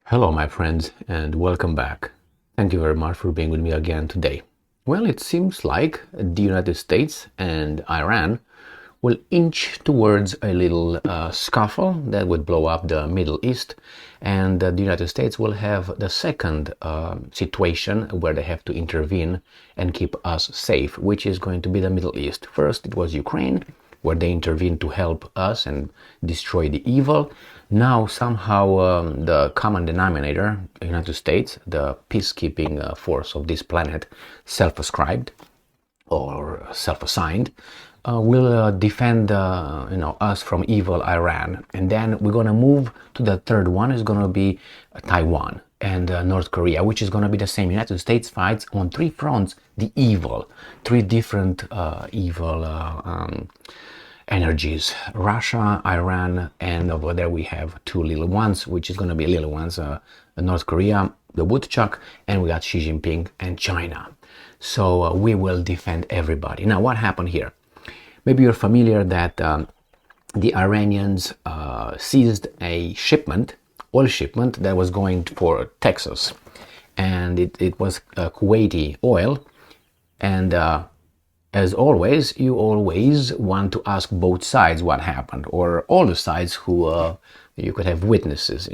Hello, my friends, and welcome back. Thank you very much for being with me again today. Well, it seems like the United States and Iran will inch towards a little scuffle that would blow up the Middle East, and the United States will have the second situation where they have to intervene and keep us safe, which is going to be the Middle East. First, it was Ukraine, where they intervened to help us and destroy the evil. Now, somehow, the common denominator, the United States, the peacekeeping force of this planet, self-ascribed or self-assigned, will defend us from evil Iran. And then we're going to move to the third one. Is going to be Taiwan and North Korea, which is going to be the same. United States fights on three fronts the evil, three different evil energies: Russia, Iran, and over there we have two little ones, which is going to be little ones, North Korea, the woodchuck, and we got Xi Jinping and China. So we will defend everybody. Now, what happened here? Maybe you're familiar that the Iranians seized a shipment, oil shipment, that was going for Texas, and it was Kuwaiti oil. And as always, you always want to ask both sides what happened, or all the sides who you could have witnesses,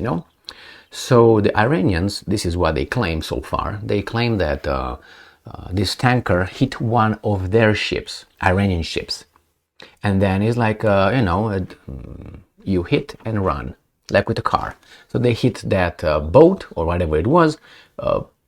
So the Iranians, this is what they claim so far. They claim that this tanker hit one of their ships, Iranian ships. And then it's like, you hit and run, like with a car. So they hit that boat, or whatever it was,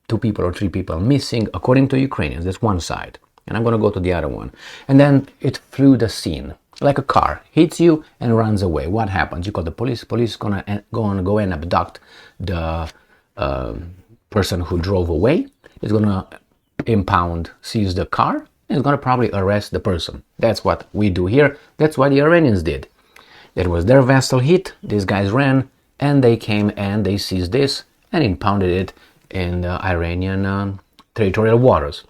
2 people or 3 people missing, according to Ukrainians. That's one side. And I'm going to go to the other one. And then it flew the scene, like a car, hits you and runs away. What happens? You call the police. Police is going to go and abduct the person who drove away. It's going to seize the car, and it's going to probably arrest the person. That's what we do here. That's what the Iranians did. It was their vessel hit, these guys ran, and they came and they seized this and impounded it in the Iranian territorial waters.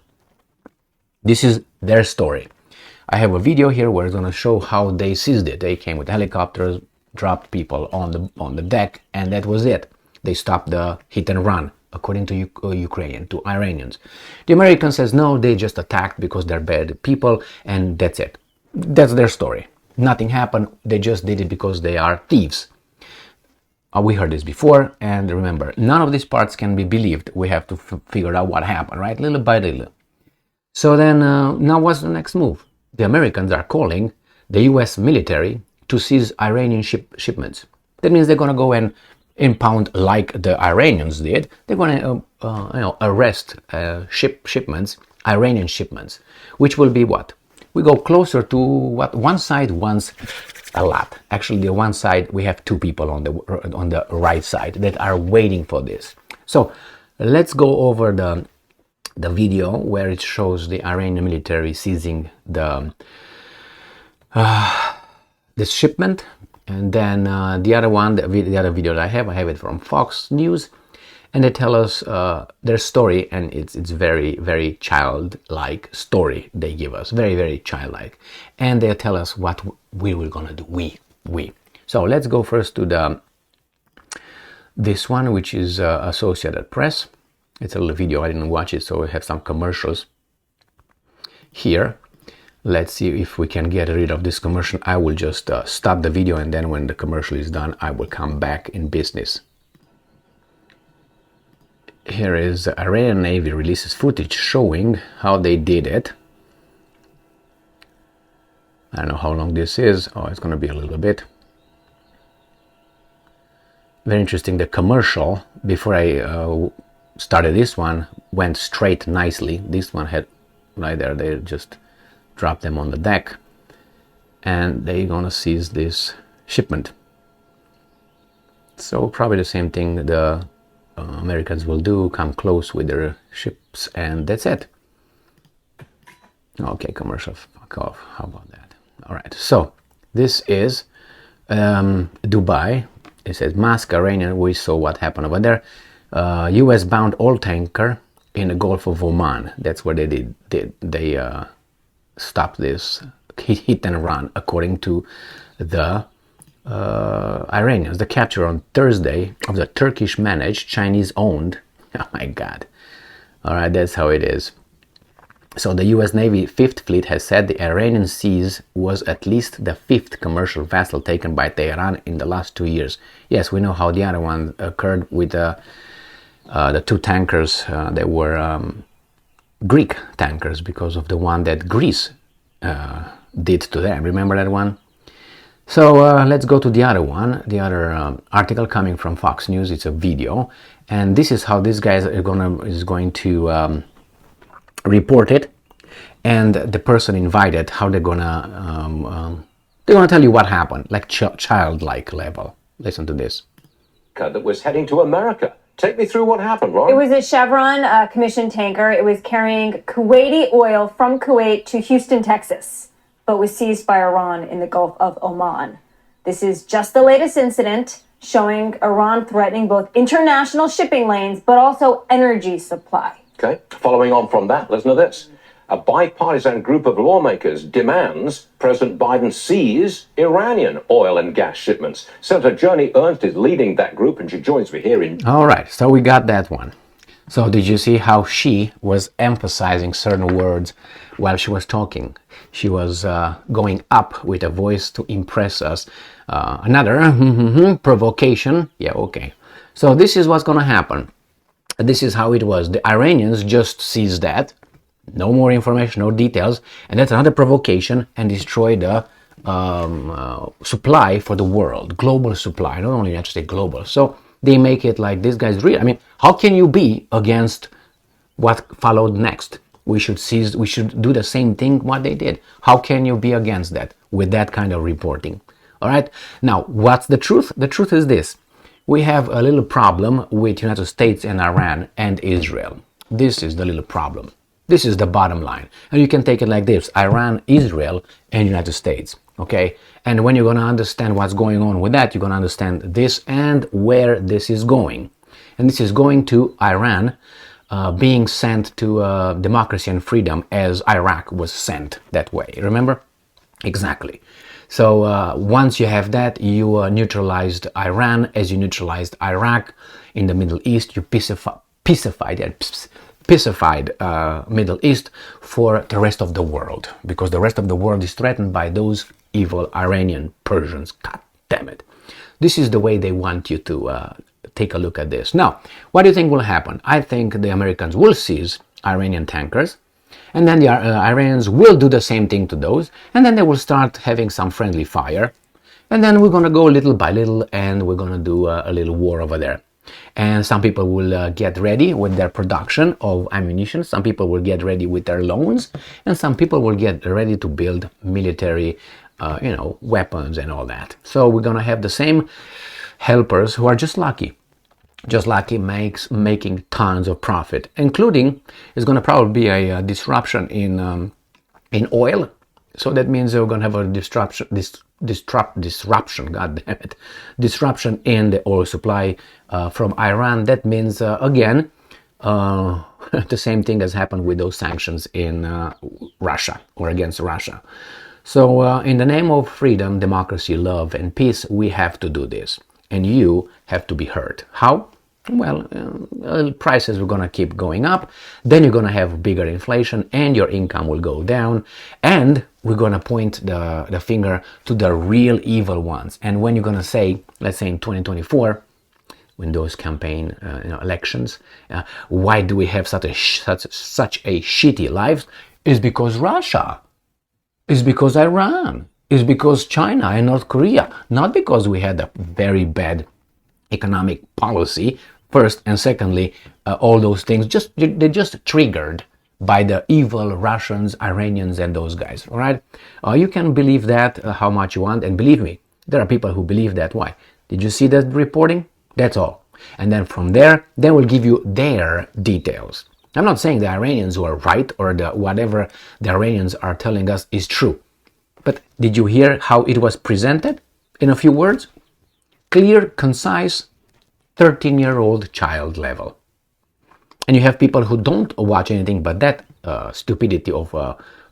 This is their story. I have a video here where it's going to show how they seized it. They came with helicopters, dropped people on the deck, and that was it. They stopped the hit and run, according to Ukrainian, to Iranians. The American says no, they just attacked because they're bad people, and that's it. That's their story. Nothing happened. They just did it because they are thieves. We heard this before, and remember, none of these parts can be believed. We have to figure out what happened, right? Little by little. So then, now what's the next move? The Americans are calling the U.S. military to seize Iranian shipments. That means they're going to go and impound, like the Iranians did. They're going to arrest shipments, Iranian shipments, which will be what? We go closer to what one side wants a lot. Actually, the one side, we have 2 people on the right side that are waiting for this. So let's go over the video where it shows the Iranian military seizing the this shipment, and then the other one, the other video that I have it from Fox News, and they tell us their story, and it's very, very childlike story they give us, very, very childlike, and they tell us what we were gonna do. We. So let's go first to this one, which is Associated Press. It's a little video, I didn't watch it, so we have some commercials here. Let's see if we can get rid of this commercial. I will just stop the video, and then when the commercial is done, I will come back in business. Here is the Iranian Navy releases footage showing how they did it. I don't know how long this is. Oh, it's going to be a little bit. Very interesting. The commercial, before I started this one, went straight nicely. This one had right there, they just dropped them on the deck, and they're gonna seize this shipment. So probably the same thing the Americans will do, come close with their ships, and that's it. Okay, commercial, fuck off. How about that? All right, so this is Dubai. It says mask Iranian. We saw what happened over there. U.S. bound oil tanker in the Gulf of Oman. That's where they stopped this hit and run, according to the Iranians, the capture on Thursday of the Turkish-managed, Chinese-owned. Oh my God. All right, that's how it is. So the U.S. Navy Fifth Fleet has said the Iranian seas was at least the fifth commercial vessel taken by Tehran in the last 2 years. Yes, we know how the other one occurred with the two tankers that were Greek tankers because of the one that Greece did to them. Remember that one? So let's go to the other one, the other article coming from Fox News. It's a video, and this is how this guy is going to report it, and the person invited, how they're gonna tell you what happened, like childlike level. Listen to this. That was heading to America. Take me through what happened, Ron. It was a Chevron commissioned tanker. It was carrying Kuwaiti oil from Kuwait to Houston, Texas, but was seized by Iran in the Gulf of Oman. This is just the latest incident showing Iran threatening both international shipping lanes, but also energy supply. Okay, following on from that, listen to this. A bipartisan group of lawmakers demands President Biden seize Iranian oil and gas shipments. Senator Joni Ernst is leading that group, and she joins me here in... All right, so we got that one. So did you see how she was emphasizing certain words while she was talking? She was going up with a voice to impress us. Another provocation. Yeah, okay. So this is what's going to happen. This is how it was. The Iranians just seized that. No more information, no details. And that's another provocation, and destroy the supply for the world. Global supply, not only United States, global. So they make it like this guy's real. I mean, how can you be against what followed next? We should do the same thing what they did. How can you be against that with that kind of reporting? All right. Now, what's the truth? The truth is this. We have a little problem with United States and Iran and Israel. This is the little problem. This is the bottom line. And you can take it like this: Iran, Israel, and United States. Okay? And when you're going to understand what's going on with that, you're going to understand this and where this is going. And this is going to Iran being sent to democracy and freedom as Iraq was sent that way. Remember? Exactly. So once you have that, you neutralized Iran as you neutralized Iraq. In the Middle East, you pacified Middle East for the rest of the world, because the rest of the world is threatened by those evil Iranian Persians. God damn it. This is the way they want you to take a look at this. Now, what do you think will happen? I think the Americans will seize Iranian tankers, and then the Iranians will do the same thing to those, and then they will start having some friendly fire, and then we're going to go little by little, and we're going to do a little war over there. And some people will get ready with their production of ammunition, some people will get ready with their loans, and some people will get ready to build military weapons and all that. So we're going to have the same helpers who are just lucky making tons of profit, including is going to probably be a disruption in oil. So that means we're going to have a disruption, God damn it, disruption in the oil supply from Iran. That means, again, the same thing has happened with those sanctions in Russia or against Russia. So in the name of freedom, democracy, love, and peace, we have to do this. And you have to be heard. How? Well, prices are going to keep going up. Then you're going to have bigger inflation and your income will go down. And we're going to point the finger to the real evil ones. And when you're going to say, let's say in 2024, when those campaign elections, why do we have such a shitty lives? Is because Russia. Is because Iran. Is because China and North Korea. Not because we had a very bad economic policy, first, and secondly, all those things, they're just triggered by the evil Russians, Iranians, and those guys, all right? You can believe that how much you want, and believe me, there are people who believe that. Why? Did you see that reporting? That's all. And then from there, they will give you their details. I'm not saying the Iranians were right, or whatever the Iranians are telling us is true. But did you hear how it was presented in a few words? Clear, concise, 13-year-old child level. And you have people who don't watch anything but that stupidity of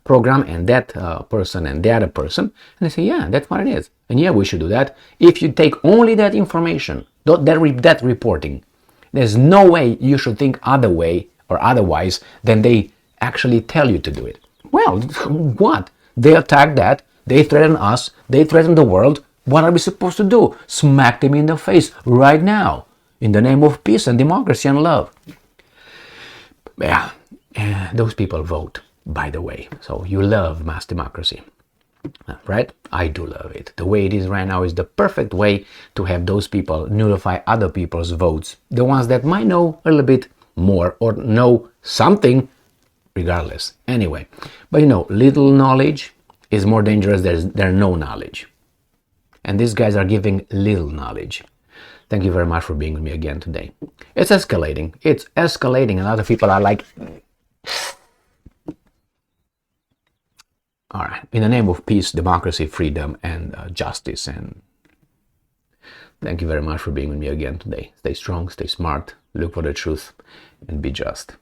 program and that person and the other person, and they say, yeah, that's what it is, and yeah, we should do that. If you take only that information, that reporting, there's no way you should think other way or otherwise than they actually tell you to do it. Well, what? They attack that, they threaten us, they threaten the world. What are we supposed to do? Smack them in the face right now in the name of peace and democracy and love. Yeah, those people vote, by the way. So you love mass democracy, right? I do love it. The way it is right now is the perfect way to have those people nullify other people's votes, the ones that might know a little bit more or know something regardless. Anyway, but you know, little knowledge is more dangerous than no knowledge. And these guys are giving little knowledge. Thank you very much for being with me again today. It's escalating. It's escalating. And other people are like, all right, in the name of peace, democracy, freedom, and justice. And thank you very much for being with me again today. Stay strong, stay smart, look for the truth, and be just.